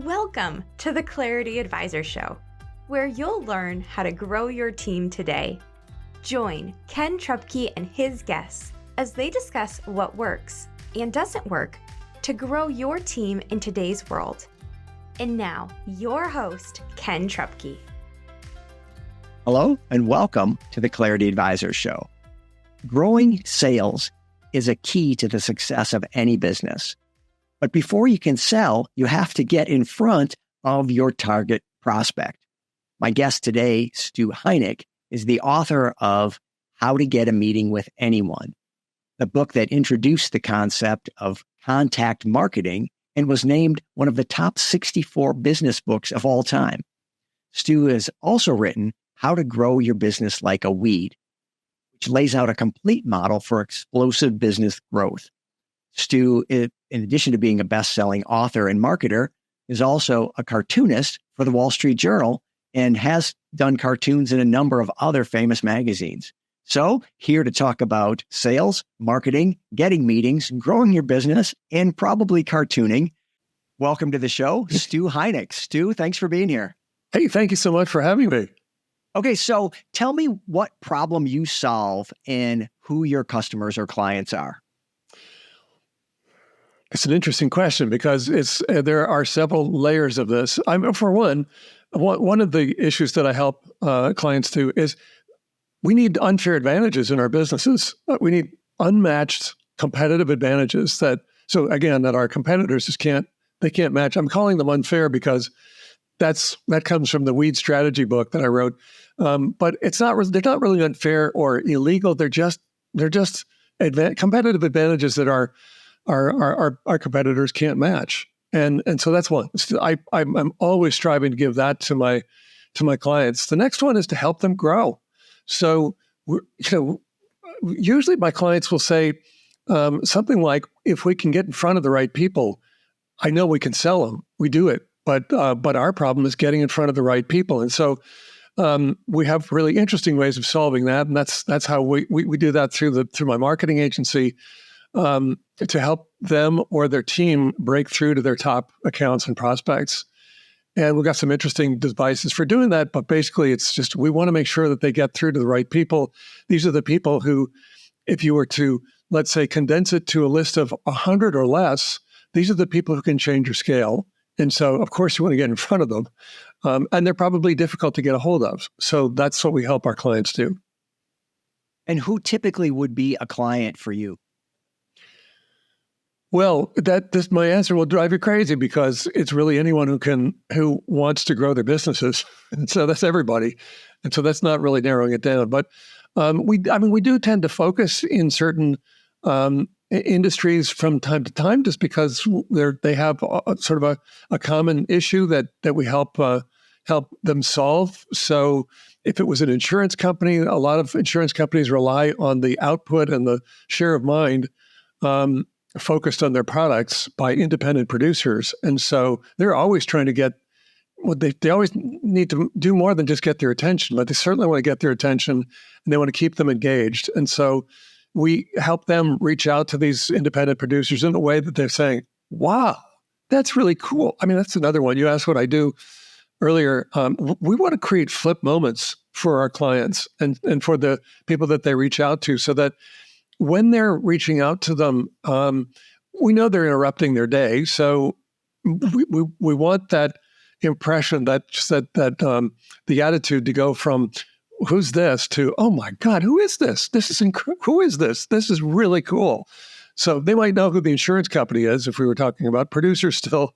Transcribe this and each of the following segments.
Welcome to the Clarity Advisor Show, where you'll learn how to grow your team today. Join Ken Trupke and his guests as they discuss what works and doesn't work to grow your team in today's world. And now, your host, Ken Trupke. Hello, and welcome to the Clarity Advisor Show. Growing sales is a key to the success of any business. But before you can sell, you have to get in front of your target prospect. My guest today, Stu Heinecke, is the author of How to Get a Meeting with Anyone, the book that introduced the concept of contact marketing and was named one of the top 64 business books of all time. Stu has also written How to Grow Your Business Like a Weed, which lays out a complete model for explosive business growth. Stu, in addition to being a best-selling author and marketer, is also a cartoonist for the Wall Street Journal and has done cartoons in a number of other famous magazines. So, here to talk about sales, marketing, getting meetings, growing your business, and probably cartooning. Welcome to the show, Stu Heinecke. Stu, thanks for being here. Hey, thank you so much for having me. Okay, so tell me what problem you solve and who your customers or clients are. It's an interesting question because there are several layers of this. For one of the issues that I help clients do is we need unfair advantages in our businesses. We need unmatched competitive advantages that our competitors can't match. I'm calling them unfair because that comes from the Weed Strategy book that I wrote. But they're not really unfair or illegal. They're just competitive advantages that our competitors can't match. And so that's one. I'm always striving to give that to my clients. The next one is to help them grow. So, usually my clients will say something like, if we can get in front of the right people, I know we can sell them. We do it. But our problem is getting in front of the right people. And so we have really interesting ways of solving that. And that's how we do that through my marketing agency, to help them or their team break through to their top accounts and prospects. And we've got some interesting devices for doing that, but basically it's just, we want to make sure that they get through to the right people. These are the people who, if you were to, let's say, condense it to a list of 100 or less, these are the people who can change your scale. And so, of course, you want to get in front of them. And they're probably difficult to get a hold of. So that's what we help our clients do. And who typically would be a client for you? Well, my answer will drive you crazy because it's really anyone who wants to grow their businesses, and so that's everybody, and so that's not really narrowing it down. But we do tend to focus in certain industries from time to time, just because they have sort of a common issue that we help them solve. So, if it was an insurance company, a lot of insurance companies rely on the output and the share of mind focused on their products by independent producers. And so they're always trying to get they always need to do more than just get their attention, but they certainly want to get their attention and they want to keep them engaged. And so we help them reach out to these independent producers in a way that they're saying, wow, that's really cool. I mean, that's another one. You asked what I do earlier. We want to create flip moments for our clients and for the people that they reach out to, so that when they're reaching out to them, we know they're interrupting their day. So we want that impression, that the attitude to go from "who's this" to "oh my God, who is this? This is who is this? This is really cool." So they might know who the insurance company is if we were talking about producers still,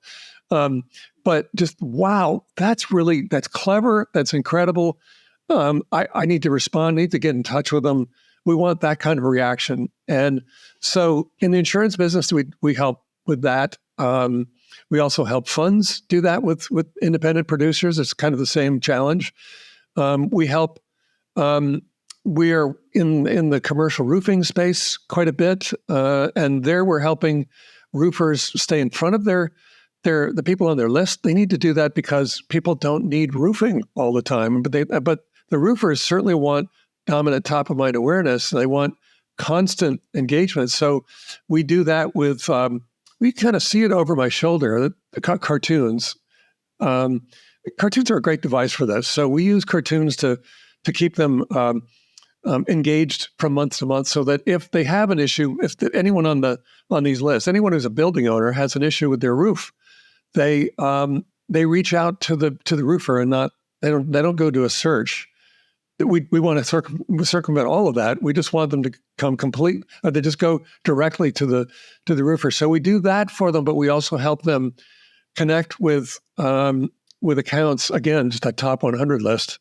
but just wow, that's clever, that's incredible. I need to respond, need to get in touch with them. We want that kind of reaction. And so in the insurance business, we help with that. We also help funds do that with independent producers. It's kind of the same challenge. We help, we are in the commercial roofing space quite a bit. And there we're helping roofers stay in front of the people on their list. They need to do that because people don't need roofing all the time. But the roofers certainly want dominant top-of-mind awareness. They want constant engagement. So we do that with, we kind of see it over my shoulder, the cartoons. Cartoons are a great device for this. So we use cartoons to keep them engaged from month to month, so that if they have an issue, if anyone on these lists, anyone who's a building owner has an issue with their roof, they reach out to the roofer, and they don't go to a search. We want to circumvent all of that. We just want them to come complete, or they just go directly to the roofer. So we do that for them, but we also help them connect with accounts. Again, just a top 100 list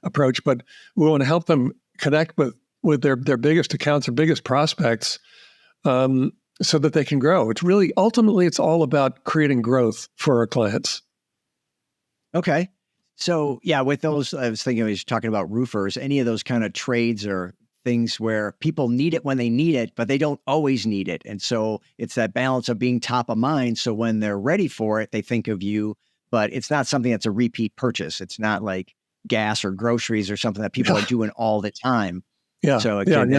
approach, but we want to help them connect with their biggest accounts or biggest prospects, so that they can grow. It's really, ultimately, it's all about creating growth for our clients. Okay. So yeah, with those, I was thinking, I was talking about roofers, any of those kind of trades or things where people need it when they need it, but they don't always need it. And so it's that balance of being top of mind. So when they're ready for it, they think of you, but it's not something that's a repeat purchase. It's not like gas or groceries or something that people are doing all the time. Yeah. So and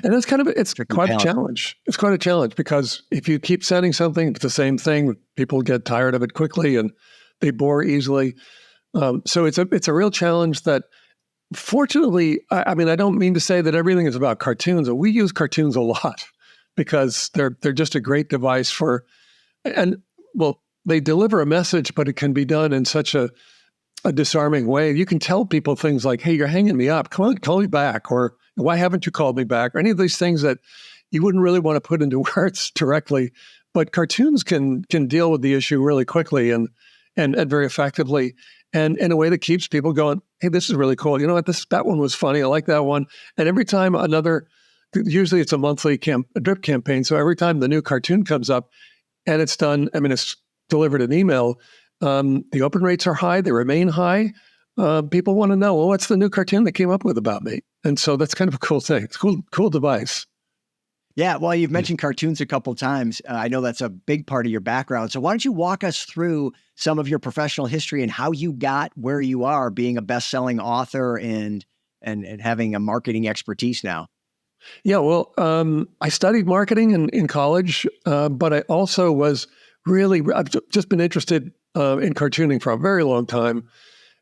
that's kind of, it's quite a challenge. It's quite a challenge, because if you keep sending something, it's the same thing, people get tired of it quickly and they bore easily. So it's a real challenge that, fortunately, I mean, I don't mean to say that everything is about cartoons. We use cartoons a lot because they're just a great device they deliver a message, but it can be done in such a disarming way. You can tell people things like, "Hey, you're hanging me up. Come on, call me back," or "Why haven't you called me back?" or any of these things that you wouldn't really want to put into words directly. But cartoons can deal with the issue really quickly and very effectively, and in a way that keeps people going, "Hey, this is really cool. You know what? That one was funny. I like that one." And every time usually it's a monthly drip campaign. So every time the new cartoon comes up and it's done, I mean, it's delivered an email, the open rates are high. They remain high. People want to know, well, what's the new cartoon they came up with about me? And so that's kind of a cool thing. It's a cool device. Yeah, well, you've mentioned cartoons a couple of times. I know that's a big part of your background. So why don't you walk us through some of your professional history and how you got where you are, being a best-selling author and having a marketing expertise now? Yeah, well, I studied marketing in college, but I also I've just been interested in cartooning for a very long time.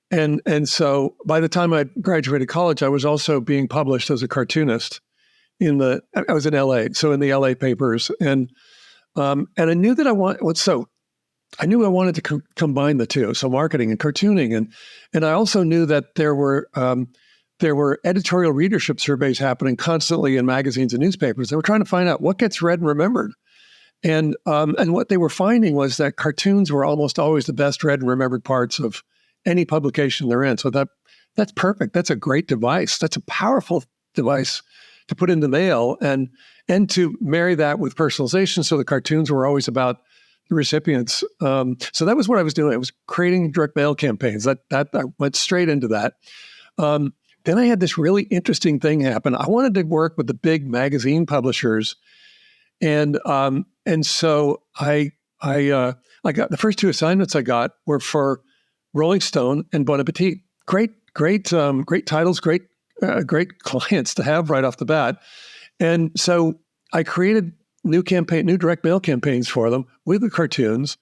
And so by the time I graduated college, I was also being published as a cartoonist. I was in LA, so in the LA papers, and I knew that I knew I wanted to combine the two, so marketing and cartooning, and I also knew that there were editorial readership surveys happening constantly in magazines and newspapers. They were trying to find out what gets read and remembered, and what they were finding was that cartoons were almost always the best read and remembered parts of any publication they're in. So that's perfect. That's a great device. That's a powerful device to put in the mail, and to marry that with personalization. So the cartoons were always about the recipients. So that was what I was doing. I was creating direct mail campaigns. That I went straight into that. Then I had this really interesting thing happen. I wanted to work with the big magazine publishers, and so I got the first two assignments I got were for Rolling Stone and Bon Appetit. Great titles, great clients to have right off the bat. And so I created new direct mail campaigns for them with the cartoons,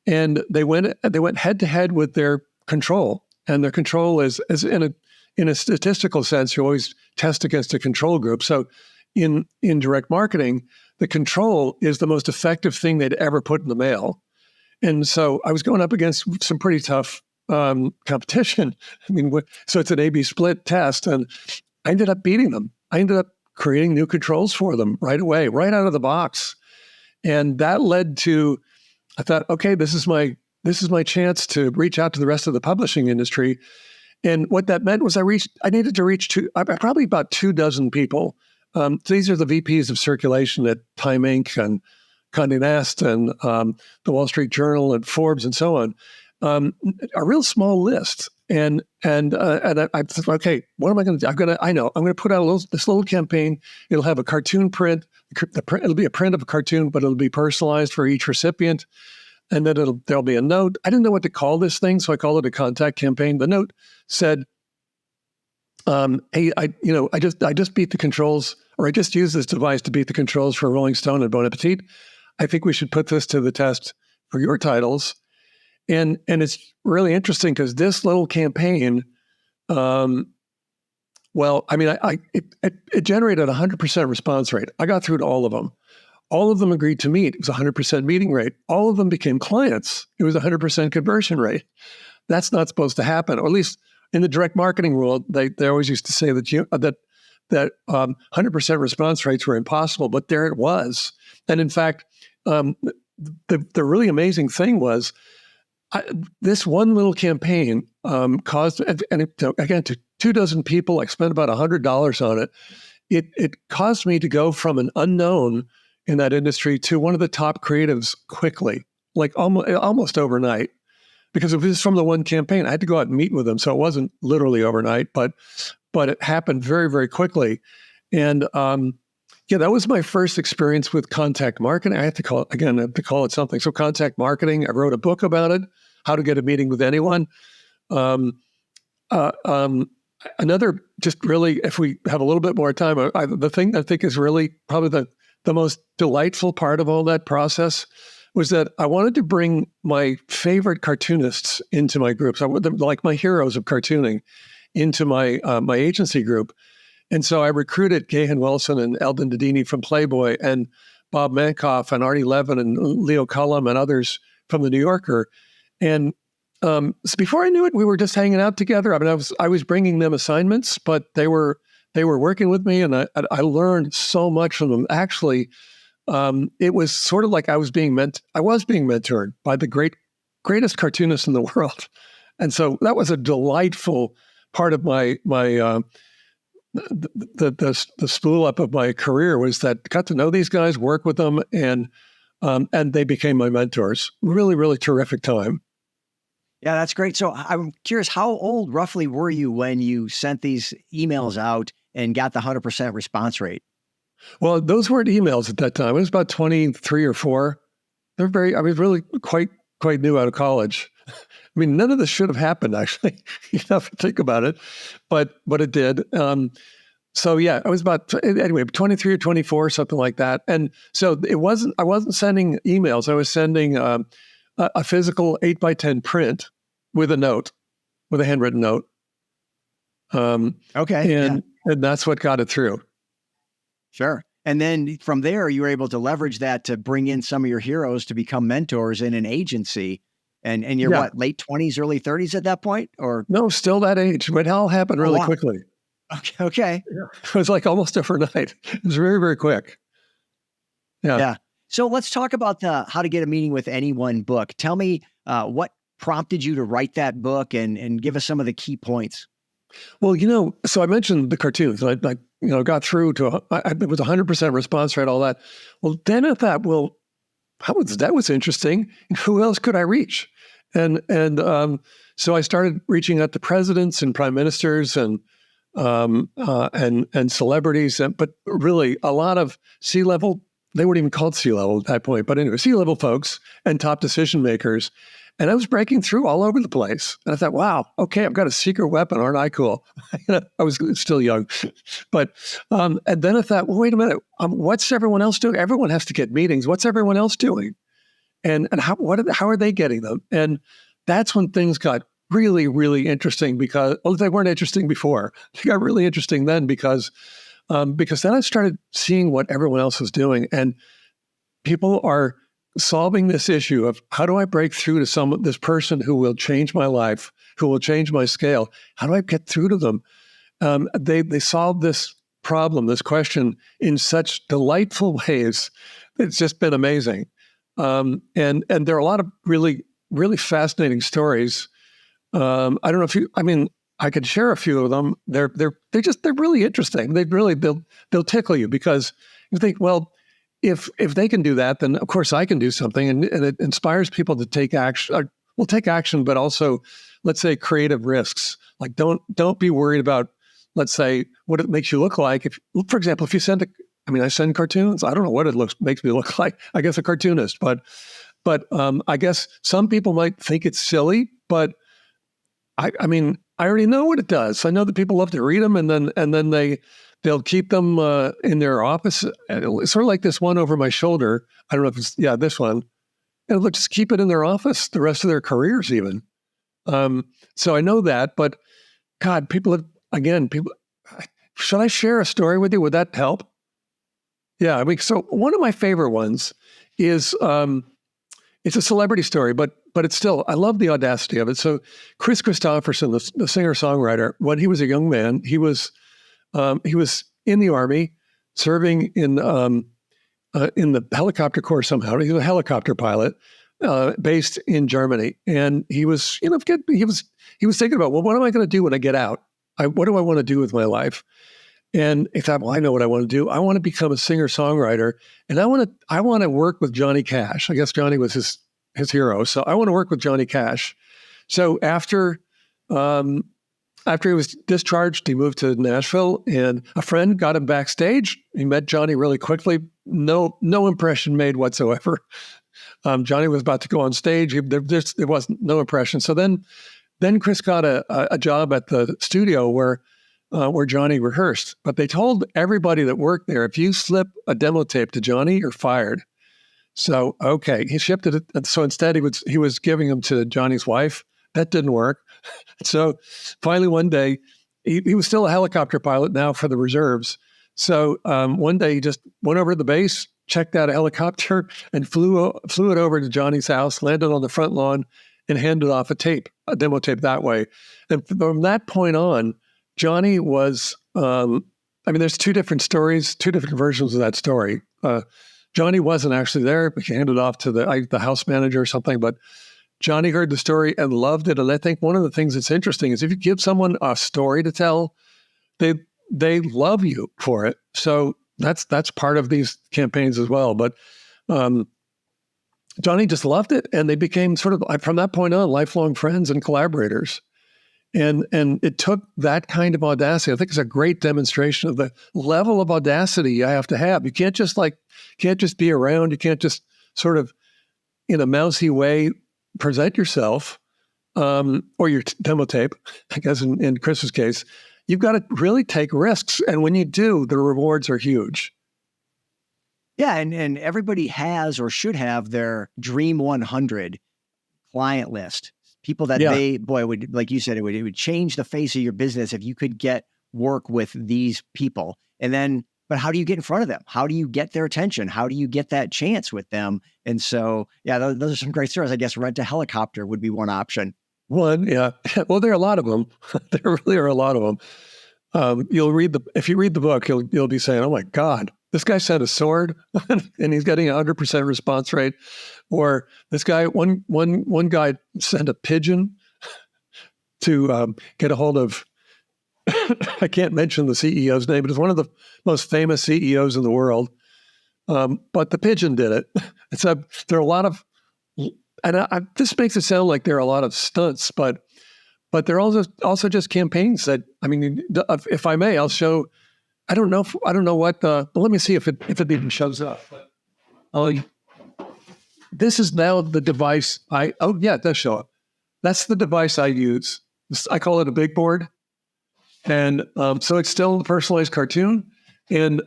and they went head to head with their control. And their control is in a statistical sense, you always test against a control group. So in direct marketing, the control is the most effective thing they'd ever put in the mail. And so I was going up against some pretty tough competition. I mean, so it's an A/B split test, and I ended up beating them. I ended up creating new controls for them right away, right out of the box, and that led to, I thought, okay, this is my chance to reach out to the rest of the publishing industry. And what that meant was I needed to reach probably about 24 people. These are the VPs of circulation at Time Inc. and Condé Nast and the Wall Street Journal and Forbes and so on. A real small list. And I thought, okay, what am I going to do? I'm going to put out this little campaign. It'll have a cartoon print. It'll be a print of a cartoon, but it'll be personalized for each recipient. And then there'll be a note. I didn't know what to call this thing, so I called it a contact campaign. The note said, "Hey, I just beat the controls, or I just used this device to beat the controls for Rolling Stone and Bon Appetit. I think we should put this to the test for your titles." And it's really interesting because this little campaign, it generated a 100% response rate. I got through to all of them. All of them agreed to meet. It was a 100% meeting rate. All of them became clients. It was a 100% conversion rate. That's not supposed to happen, or at least in the direct marketing world, they always used to say that 100% response rates were impossible, but there it was. And in fact, the really amazing thing was this one little campaign caused, and again, to 24 people, I spent about $100 on it. It caused me to go from an unknown in that industry to one of the top creatives quickly, like almost overnight, because it was from the one campaign. I had to go out and meet with them, so it wasn't literally overnight, but it happened very, very quickly. And that was my first experience with contact marketing. I have to call it something. So contact marketing, I wrote a book about it, How to Get a Meeting with Anyone. Another, just really, if we have a little bit more time, the thing I think is really probably the most delightful part of all that process was that I wanted to bring my favorite cartoonists into my groups, like my heroes of cartooning, into my my agency group. And so I recruited Gahan Wilson and Eldon Dedini from Playboy and Bob Mankoff and Artie Levin and Leo Cullum and others from The New Yorker. And so before I knew it, we were just hanging out together. I mean, I was bringing them assignments, but they were working with me, and I learned so much from them. Actually, it was sort of like I was being mentored by the greatest cartoonists in the world. And so that was a delightful part of my the spool up of my career, was that got to know these guys, work with them, and they became my mentors. Really, really terrific time. Yeah, that's great. So I'm curious, how old roughly were you when you sent these emails out and got the 100% response rate? Well, those weren't emails at that time. I was about 23 or 4. I was really quite new out of college. I mean, none of this should have happened, actually, if you think about it, but it did. So yeah, I was about, anyway, 23 or 24, something like that. And so I wasn't sending emails. I was sending a physical 8x10 print with a handwritten note. Okay. And that's what got it through. Sure. And then from there, you were able to leverage that to bring in some of your heroes to become mentors in an agency. And you're what, late 20s, early 30s at that point? Or no, still that age. It all happened really quickly. Okay. Yeah. It was like almost overnight. It was very, very quick. Yeah. So let's talk about the How to Get a Meeting with Anyone book. Tell me what prompted you to write that book, and give us some of the key points. Well, so I mentioned the cartoons. I got through to it was 100% response rate, all that. Well, then I thought, well, that was interesting. Who else could I reach? And so I started reaching out to presidents and prime ministers and celebrities, but really a lot of C-level. They weren't even called C-level at that point, but anyway, C-level folks and top decision makers. And I was breaking through all over the place. And I thought, wow, okay, I've got a secret weapon. Aren't I cool? I was still young. But, and then I thought, well, wait a minute. What's everyone else doing? Everyone has to get meetings. What's everyone else doing? And how are they getting them? And that's when things got really, really interesting, because they weren't interesting before. They got really interesting then because then I started seeing what everyone else was doing. And people are solving this issue of, how do I break through to this person who will change my life, who will change my scale? How do I get through to them? They solve this problem, this question, in such delightful ways. It's just been amazing. And there are a lot of really, really fascinating stories. I don't know if I could share a few of them. They're really interesting. They'll tickle you, because you think, well, if they can do that, then of course I can do something, and it inspires people to take action. Take action, but also, let's say, creative risks. Like don't be worried about, let's say, what it makes you look like. For example, if you send I send cartoons. I don't know what it makes me look like. I guess a cartoonist, but I guess some people might think it's silly, but I already know what it does. I know that people love to read them, and then they'll keep them in their office. It's sort of like this one over my shoulder. I don't know if it's this one. and let's just keep it in their office the rest of their careers even. So I know that, but God, people, should I share a story with you? Would that help? Yeah, I mean, so one of my favorite ones is, it's a celebrity story, but it's still, I love the audacity of it. So Chris Christopherson, the singer-songwriter, when he was a young man, he was in the Army, serving in the helicopter corps somehow. He was a helicopter pilot, based in Germany, and he was thinking about, well, what am I going to do when I get out? What do I want to do with my life? And he thought, well, I know what I want to do. I want to become a singer-songwriter, and I want to work with Johnny Cash. I guess Johnny was his hero, so I want to work with Johnny Cash. So after he was discharged, he moved to Nashville, and a friend got him backstage. He met Johnny really quickly. No impression made whatsoever. Johnny was about to go on stage. There was no impression. So then Chris got a job at the studio where Johnny rehearsed. But they told everybody that worked there, if you slip a demo tape to Johnny, you're fired. So, okay, he shipped it. So instead, he was giving them to Johnny's wife. That didn't work. So finally, one day, he was still a helicopter pilot now for the reserves. So one day, he just went over to the base, checked out a helicopter, and flew it over to Johnny's house, landed on the front lawn, and handed off a demo tape that way. And from that point on, Johnny was, there's two different stories, two different versions of that story. Johnny wasn't actually there, but he handed it off to the house manager or something. But Johnny heard the story and loved it. And I think one of the things that's interesting is if you give someone a story to tell, they love you for it. So that's part of these campaigns as well. But Johnny just loved it, and they became sort of, from that point on, lifelong friends and collaborators. And it took that kind of audacity. I think it's a great demonstration of the level of audacity you have to have. You can't just be around. You can't just sort of, in a mousy way, present yourself, or your demo tape, I guess in Chris's case. You've got to really take risks. And when you do, the rewards are huge. Yeah, and everybody has or should have their Dream 100 client list. People that would, like you said, it would change the face of your business if you could get work with these people. And then, but how do you get in front of them? How do you get their attention? How do you get that chance with them? And so, yeah, those are some great stories. I guess rent a helicopter would be one option. One, yeah. Well, there are a lot of them. There really are a lot of them. If you read the book, you'll be saying, "Oh my God, this guy sent a sword, and he's getting 100% response rate." Or this guy, one guy sent a pigeon to get a hold of. I can't mention the CEO's name, but it's one of the most famous CEOs in the world. But the pigeon did it. So there are a lot of, and this makes it sound like there are a lot of stunts, but there are also just campaigns that, I mean, if I may, I'll show. I don't know what but let me see if it even shows up. This is now the device it does show up. That's the device I use. I call it a big board. And so it's still a personalized cartoon. And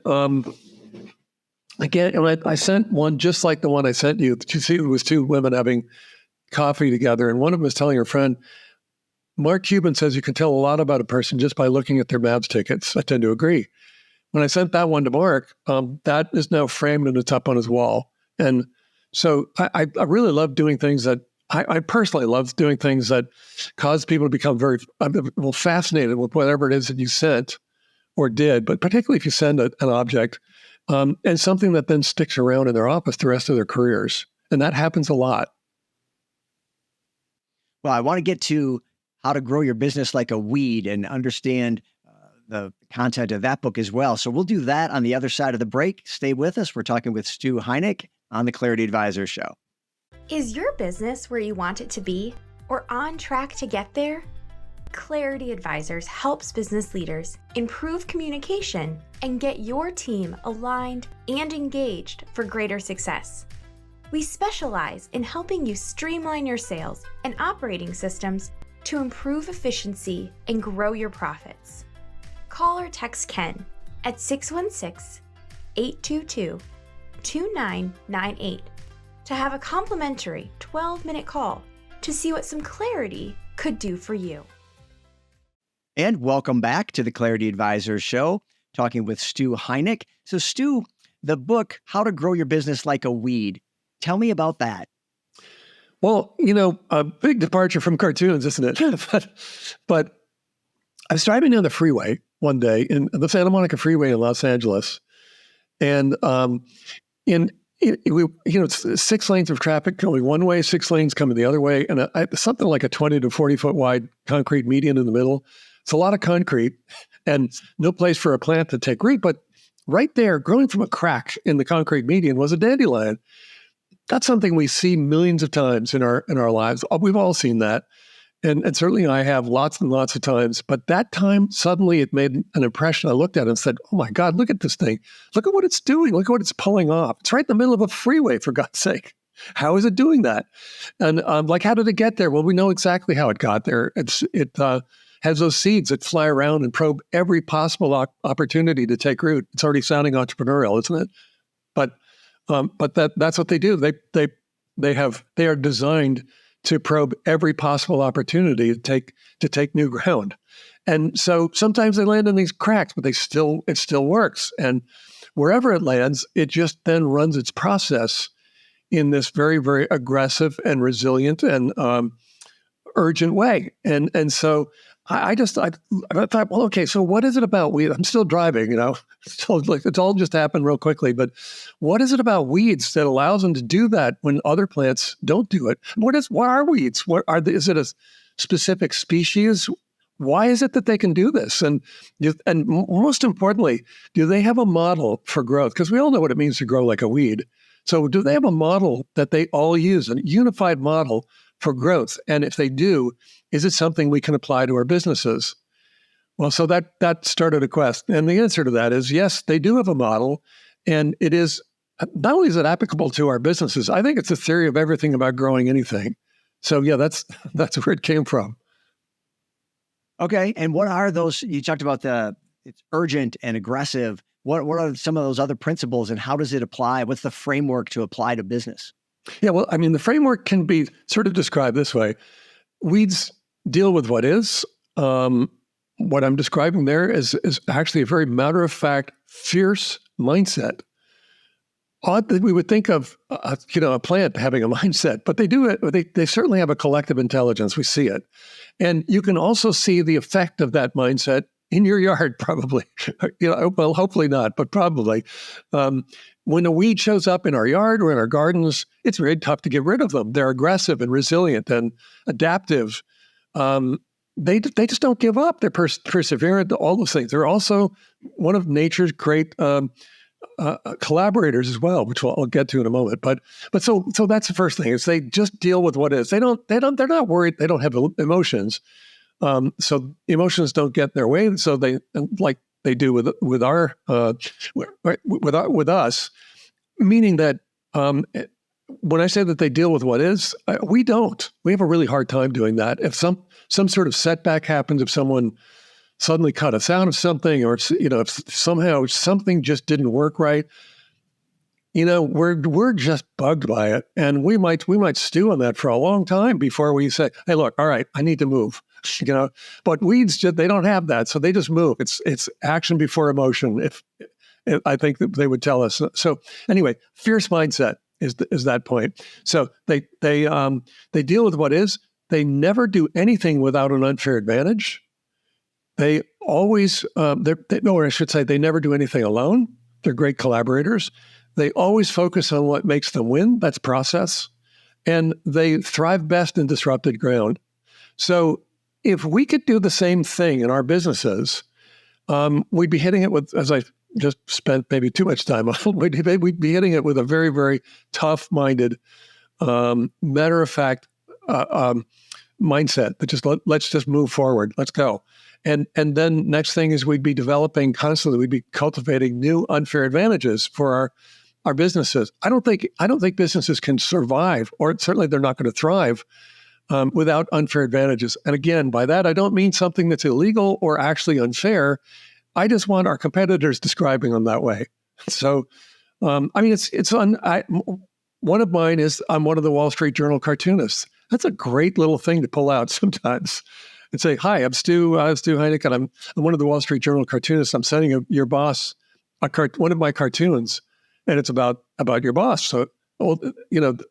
again, I sent one just like the one I sent you. You see, it was two women having coffee together. And one of them was telling her friend, Mark Cuban says you can tell a lot about a person just by looking at their Mavs tickets. I tend to agree. When I sent that one to Mark, that is now framed and it's up on his wall. And so I really love doing things that, I personally love doing things that cause people to become very fascinated with whatever it is that you sent or did, but particularly if you send an object and something that then sticks around in their office the rest of their careers. And that happens a lot. Well, I want to get to how to grow your business like a weed and understand the content of that book as well. So we'll do that on the other side of the break. Stay with us. We're talking with Stu Heinecke on the Clarity Advisor Show. Is your business where you want it to be or on track to get there? Clarity Advisors helps business leaders improve communication and get your team aligned and engaged for greater success. We specialize in helping you streamline your sales and operating systems to improve efficiency and grow your profits. Call or text Ken at 616-822-2998 to have a complimentary 12-minute call to see what some clarity could do for you. And welcome back to the Clarity Advisor Show, talking with Stu Heinecke. So Stu, the book, How to Grow Your Business Like a Weed. Tell me about that. Well, a big departure from cartoons, isn't it? but I was driving down the freeway one day in the Santa Monica Freeway in Los Angeles. And it's 6 lanes of traffic going one way, 6 lanes coming the other way, and something like a 20 to 40 foot wide concrete median in the middle. It's a lot of concrete and no place for a plant to take root. But right there, growing from a crack in the concrete median was a dandelion. That's something we see millions of times in our lives. We've all seen that. And certainly I have lots and lots of times. But that time, suddenly it made an impression. I looked at it and said, oh my God, look at this thing. Look at what it's doing. Look at what it's pulling off. It's right in the middle of a freeway, for God's sake. How is it doing that? And how did it get there? Well, we know exactly how it got there. It has those seeds that fly around and probe every possible opportunity to take root. It's already sounding entrepreneurial, isn't it? But that's what they do. They are designed to probe every possible opportunity to take new ground. And so sometimes they land in these cracks, but it still works. And wherever it lands, it just then runs its process in this very, very aggressive and resilient and urgent way. And so I thought, well, okay, so what is it about weeds? I'm still driving, so it's all just happened real quickly. But what is it about weeds that allows them to do that when other plants don't do it? What are weeds? Is it a specific species? Why is it that they can do this? And most importantly, do they have a model for growth? Because we all know what it means to grow like a weed. So do they have a model that they all use, a unified model for growth? And if they do, is it something we can apply to our businesses? Well, so that started a quest. And the answer to that is yes, they do have a model. And it is, not only is it applicable to our businesses, I think it's a theory of everything about growing anything. So yeah, that's where it came from. Okay. And what are those, you talked about it's urgent and aggressive. What are some of those other principles and how does it apply? What's the framework to apply to business? Yeah, well, the framework can be sort of described this way. Weeds deal with what is. What I'm describing there is actually a very matter-of-fact, fierce mindset. Odd that we would think of a plant having a mindset, but they do it. They certainly have a collective intelligence. We see it. And you can also see the effect of that mindset in your yard, probably. Well, hopefully not, but probably. When a weed shows up in our yard or in our gardens, it's very tough to get rid of them. They're aggressive and resilient and adaptive. They just don't give up. They're perseverant, all those things. They're also one of nature's great collaborators as well, which I'll get to in a moment. But so that's the first thing is they just deal with what is. They're not worried. They don't have emotions. So emotions don't get in their way. So they, like they do with us, meaning that when I say that they deal with what is, we don't. We have a really hard time doing that. If some sort of setback happens, if someone suddenly cut us out of something, or if somehow something just didn't work right, we're just bugged by it, and we might stew on that for a long time before we say, "Hey, look, all right, I need to move." But weeds they don't have that, so they just move. It's action before emotion. If I think that they would tell us. So anyway, fierce mindset is that point. So they deal with what is. They never do anything without an unfair advantage. They always, or I should say, they never do anything alone. They're great collaborators. They always focus on what makes them win. That's process. And they thrive best in disrupted ground. So if we could do the same thing in our businesses, we'd be hitting it with, as I just spent maybe too much time on, we'd be hitting it with a very, very tough-minded, matter-of-fact mindset that let's just move forward. Let's go. And then next thing is we'd be developing constantly, we'd be cultivating new unfair advantages for our businesses. I don't think businesses can survive, or certainly they're not going to thrive without unfair advantages. And again, by that, I don't mean something that's illegal or actually unfair. I just want our competitors describing them that way. So, one of mine is I'm one of the Wall Street Journal cartoonists. That's a great little thing to pull out sometimes and say, "Hi, I'm Stu Heinecke, and I'm one of the Wall Street Journal cartoonists. I'm sending your boss one of my cartoons, and it's about your boss." So, well,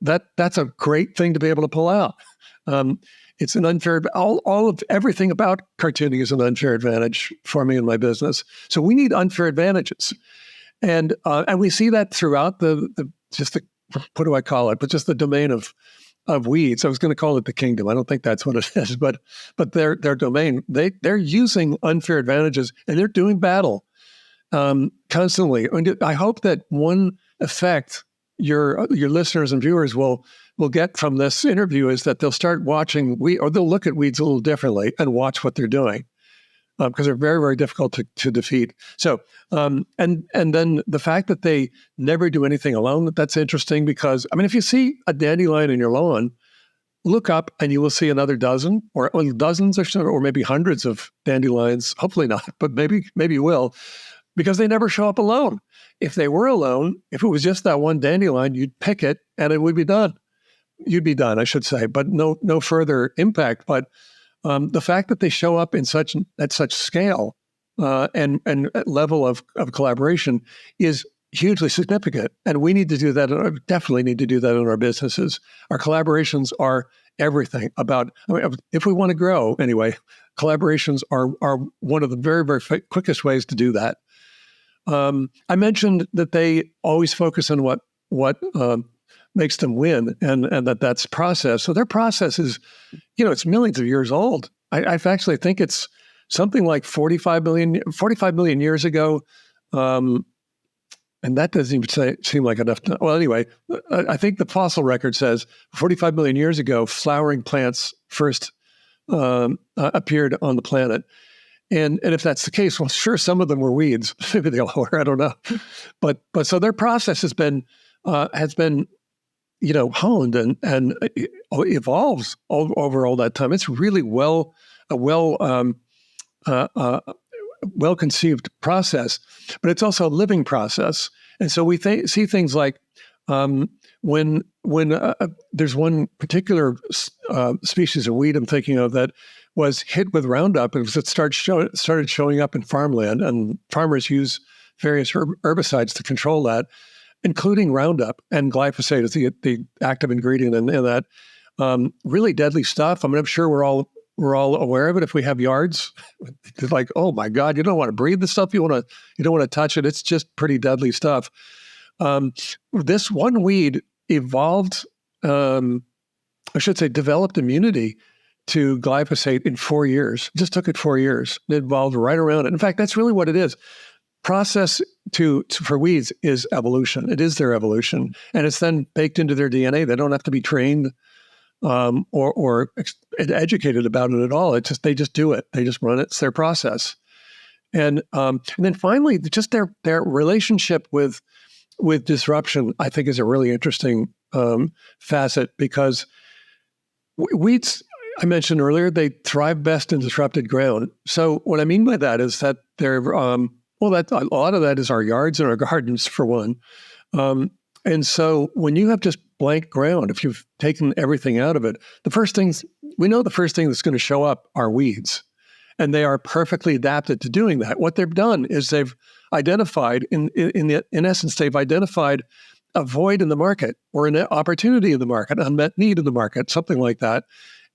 that's a great thing to be able to pull out. It's an unfair. All of everything about cartooning is an unfair advantage for me in my business. So we need unfair advantages, and we see that throughout what do I call it? But just the domain of weeds. I was going to call it the kingdom. I don't think that's what it is, but their domain. They're using unfair advantages, and they're doing battle constantly. And I hope that one effect your listeners and viewers will get from this interview is that they'll start watching or they'll look at weeds a little differently and watch what they're doing, because they're very, very difficult to defeat. So, and then the fact that they never do anything alone, that's interesting, because, I mean, if you see a dandelion in your lawn, look up and you will see another dozen or dozens or maybe hundreds of dandelions. Hopefully not, but maybe you will, because they never show up alone. If they were alone, if it was just that one dandelion, you'd pick it and it would be done. You'd be done, I should say, but no further impact. But the fact that they show up at such scale and level of collaboration is hugely significant, and we need to do that. Definitely need to do that in our businesses. Our collaborations are everything about. I mean, if we want to grow, anyway, collaborations are one of the very, very quickest ways to do that. I mentioned that they always focus on what makes them win, and that's process. So their process is, it's millions of years old. I actually think it's something like 45 million years ago. And that doesn't even seem like enough. Well, anyway, I think the fossil record says 45 million years ago, flowering plants first appeared on the planet. And if that's the case, well, sure, some of them were weeds. Maybe they all were. I don't know. But so their process has been honed and evolves over all that time. It's really well conceived process, but it's also a living process. And so we see things like when there's one particular species of weed I'm thinking of that was hit with Roundup, and it started showing up in farmland, and farmers use various herbicides to control that, including Roundup, and glyphosate is the active ingredient in that. Really deadly stuff. I mean, I'm sure we're all aware of it if we have yards. It's like, oh my God, you don't want to breathe the stuff. You don't want to touch it. It's just pretty deadly stuff. This one weed developed immunity to glyphosate in 4 years. It just took it 4 years. It evolved right around it. In fact, that's really what it is. Process for weeds is evolution. It is their evolution, and it's then baked into their DNA. They don't have to be trained or educated about it at all. They just do it. They just run it. It's their process. And then finally, just their relationship with disruption, I think, is a really interesting facet, because weeds, I mentioned earlier, they thrive best in disrupted ground. So what I mean by that is that they're that a lot of that is our yards and our gardens, for one. And so when you have just blank ground, if you've taken everything out of it, the first thing that's going to show up are weeds. And they are perfectly adapted to doing that. What they've done is they've identified, in essence, they've identified a void in the market, or an opportunity in the market, unmet need in the market, something like that.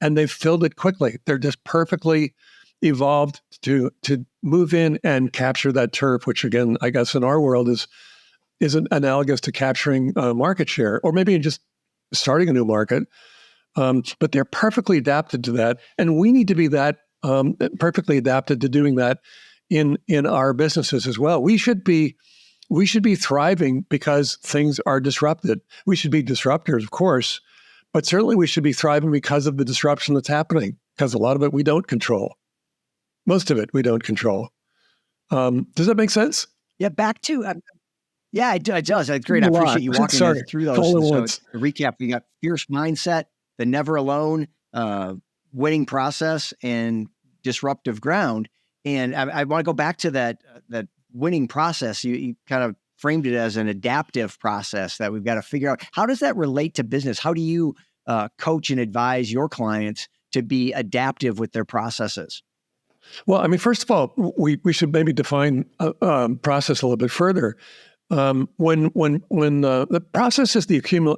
And they've filled it quickly. They're just perfectly evolved to move in and capture that turf, which, again, I guess in our world is analogous to capturing market share, or maybe just starting a new market. But they're perfectly adapted to that, and we need to be that perfectly adapted to doing that in our businesses as well. We should be thriving because things are disrupted. We should be disruptors, of course, but certainly we should be thriving because of the disruption that's happening, because a lot of it we don't control. Most of it we don't control. Does that make sense? Yeah, back to yeah, it does. That's great. I appreciate you walking us through those. So to recap, we got fierce mindset, the never alone, winning process, and disruptive ground. And I want to go back to that winning process. You kind of framed it as an adaptive process that we've got to figure out. How does that relate to business? How do you coach and advise your clients to be adaptive with their processes? Well, I mean, first of all, we should maybe define process a little bit further. When the process is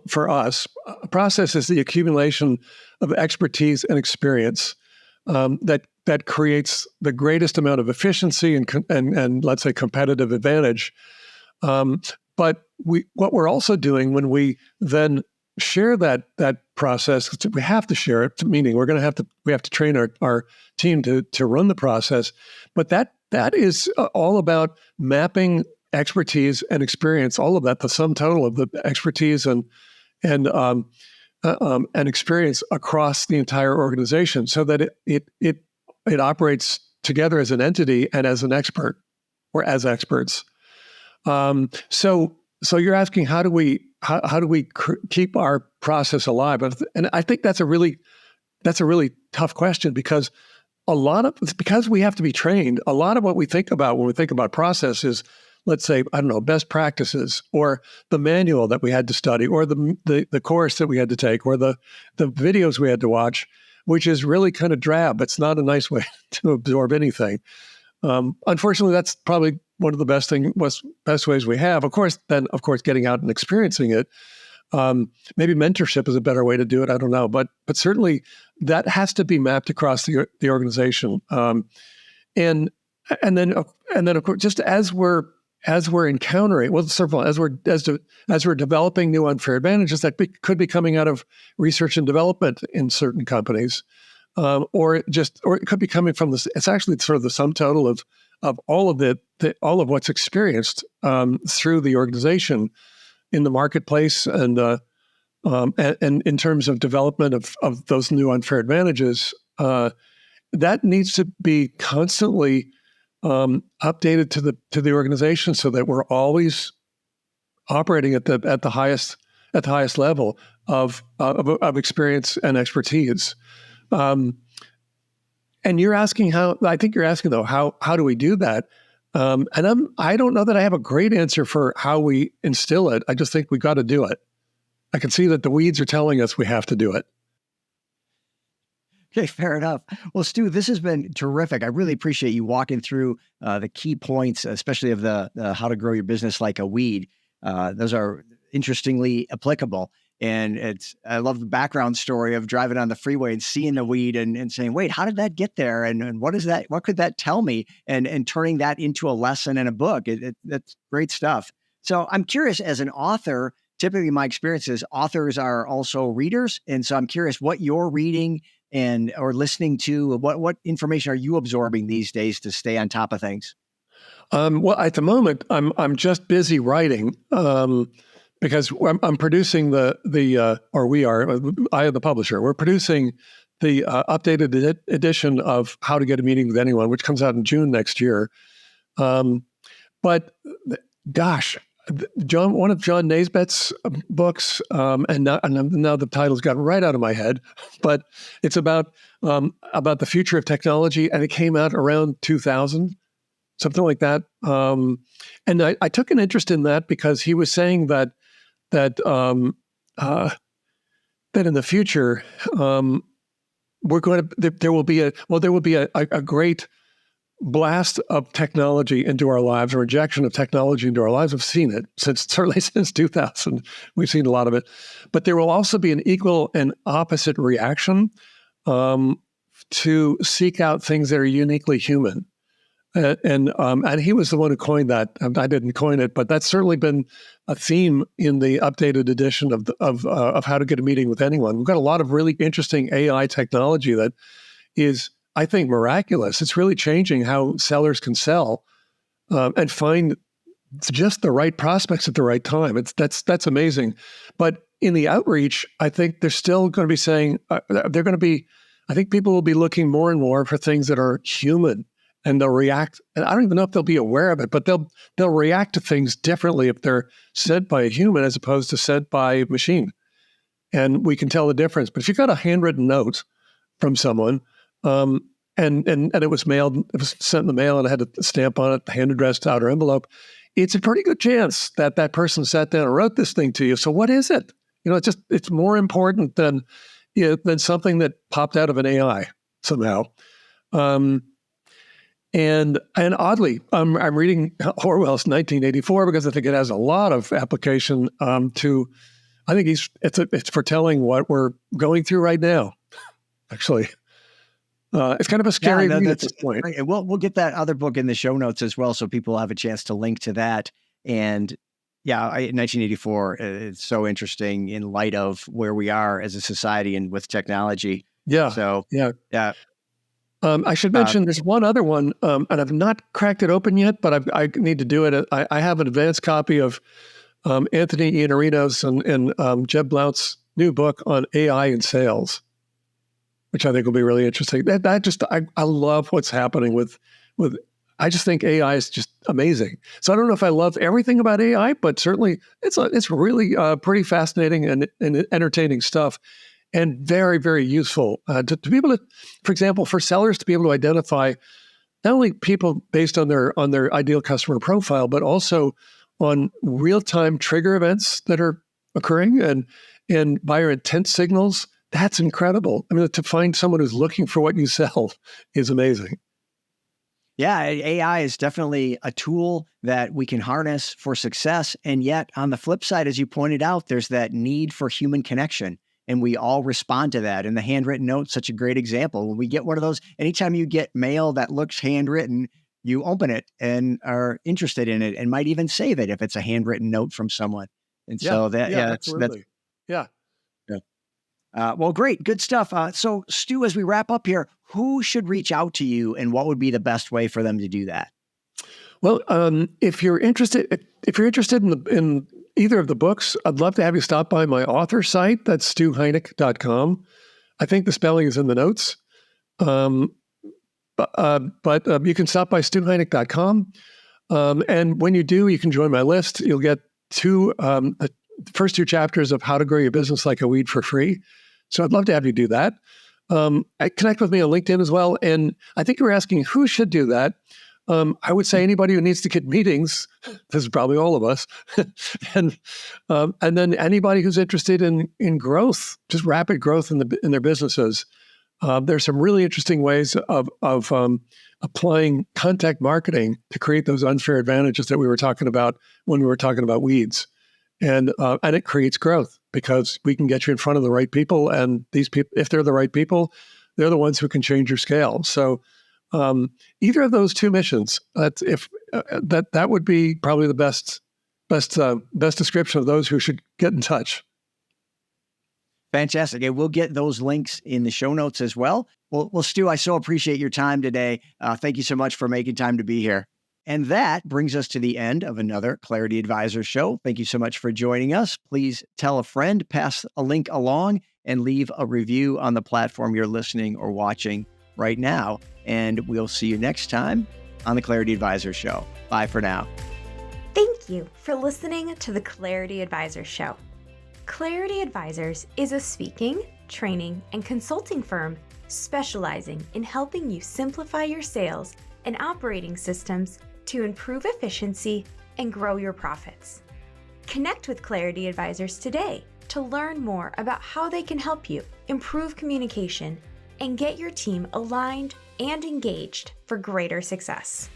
for us, a process is the accumulation of expertise and experience that creates the greatest amount of efficiency and let's say competitive advantage. But what we're also doing when we then share that process, we have to share it. Meaning we have to train our team to run the process. But that is all about mapping expertise and experience, all of that, the sum total of the expertise and experience across the entire organization, so that it operates together as an entity and as an expert or as experts. So you're asking how do we keep our process alive? And I think that's a really tough question, because because we have to be trained. A lot of what we think about when we think about process is, let's say, I don't know, best practices, or the manual that we had to study, or the course that we had to take, or the videos we had to watch, which is really kind of drab. It's not a nice way to absorb anything. Unfortunately, that's probably one of the best ways we have. Of course, getting out and experiencing it. Maybe mentorship is a better way to do it. I don't know, but certainly that has to be mapped across the organization. And then of course, just as we're encountering, well, first of all, as we're developing new unfair advantages that could be coming out of research and development in certain companies, or it could be coming from this. It's actually sort of the sum total of all of what's experienced through the organization in the marketplace, and in terms of development of those new unfair advantages. That needs to be constantly updated to the organization, so that we're always operating at the highest level of experience and expertise. And you're asking how do we do that? And I don't know that I have a great answer for how we instill it. I just think we got to do it. I can see that the weeds are telling us we have to do it. Okay, fair enough. Well, Stu, this has been terrific. I really appreciate you walking through the key points, especially of the how to grow your business like a weed. Those are interestingly applicable. And I love the background story of driving on the freeway and seeing the weed and saying, wait, how did that get there? And what is that? What could that tell me? And turning that into a lesson in a book. That's great stuff. So I'm curious, as an author, typically my experience is authors are also readers. And so I'm curious what you're reading or listening to. What information are you absorbing these days to stay on top of things? Well, at the moment, I'm just busy writing. Because I'm producing I am the publisher. We're producing the updated edition of How to Get a Meeting with Anyone, which comes out in June next year. But gosh, one of John Naisbitt's books, and now the title's gotten right out of my head, but it's about the future of technology, and it came out around 2000, something like that. And I took an interest in that because he was saying that in the future, there will be a great blast of technology into our lives, or injection of technology into our lives. We've seen it certainly since 2000. We've seen a lot of it, but there will also be an equal and opposite reaction to seek out things that are uniquely human. And he was the one who coined that. I didn't coin it, but that's certainly been a theme in the updated edition of How to Get a Meeting with Anyone. We've got a lot of really interesting AI technology that is, I think, miraculous. It's really changing how sellers can sell and find just the right prospects at the right time. That's amazing. But in the outreach, I think they're still going to be saying I think people will be looking more and more for things that are human. And they'll react, and I don't even know if they'll be aware of it, but they'll react to things differently if they're said by a human as opposed to said by a machine. And we can tell the difference. But if you got a handwritten note from someone, and it was sent in the mail, and it had a stamp on it, hand addressed outer envelope, it's a pretty good chance that that person sat down and wrote this thing to you. So what is it? It's more important than something that popped out of an AI somehow. And oddly, I'm reading Orwell's 1984 because I think it has a lot of application to. I think it's foretelling what we're going through right now. Actually, it's kind of a scary read at this point. Right. We'll get that other book in the show notes as well, so people have a chance to link to that. And 1984 is so interesting in light of where we are as a society and with technology. Yeah. So yeah. I should mention there's one other one, and I've not cracked it open yet, but I need to do it. I have an advanced copy of Anthony Iannarino's and Jeb Blount's new book on AI and sales, which I think will be really interesting. I love what's happening with. I just think AI is just amazing. So I don't know if I love everything about AI, but certainly it's really pretty fascinating and entertaining stuff. And very, very useful to be able to, for example, for sellers to be able to identify not only people based on their ideal customer profile, but also on real-time trigger events that are occurring and buyer intent signals. That's incredible. I mean, to find someone who's looking for what you sell is amazing. Yeah, AI is definitely a tool that we can harness for success. And yet, on the flip side, as you pointed out, there's that need for human connection. And we all respond to that. And the handwritten note's such a great example. When we get one of those, anytime you get mail that looks handwritten, you open it and are interested in it and might even save it if it's a handwritten note from someone. And so that's well, great. Good stuff. So Stu, as we wrap up here, who should reach out to you and what would be the best way for them to do that? Well, if you're interested in either of the books, I'd love to have you stop by my author site. That's StuHeinecke.com. I think the spelling is in the notes. But you can stop by StuHeinecke.com. And when you do, you can join my list. You'll get the first 2 chapters of How to Grow Your Business Like a Weed for free. So I'd love to have you do that. Connect with me on LinkedIn as well. And I think you were asking who should do that. I would say anybody who needs to get meetings. This is probably all of us, and then anybody who's interested in growth, just rapid growth in their businesses. There's some really interesting ways of applying contact marketing to create those unfair advantages that we were talking about when we were talking about weeds, and it creates growth because we can get you in front of the right people, and these people, if they're the right people, they're the ones who can change your scale. So. Either of those 2 missions, that would be probably the best description of those who should get in touch. Fantastic. And we'll get those links in the show notes as well. Well, Stu, I so appreciate your time today. Thank you so much for making time to be here. And that brings us to the end of another Clarity Advisor show. Thank you so much for joining us. Please tell a friend, pass a link along, and leave a review on the platform you're listening or watching right now. And we'll see you next time on the Clarity Advisor Show. Bye for now. Thank you for listening to the Clarity Advisor Show. Clarity Advisors is a speaking, training, and consulting firm specializing in helping you simplify your sales and operating systems to improve efficiency and grow your profits. Connect with Clarity Advisors today to learn more about how they can help you improve communication and get your team aligned and engaged for greater success.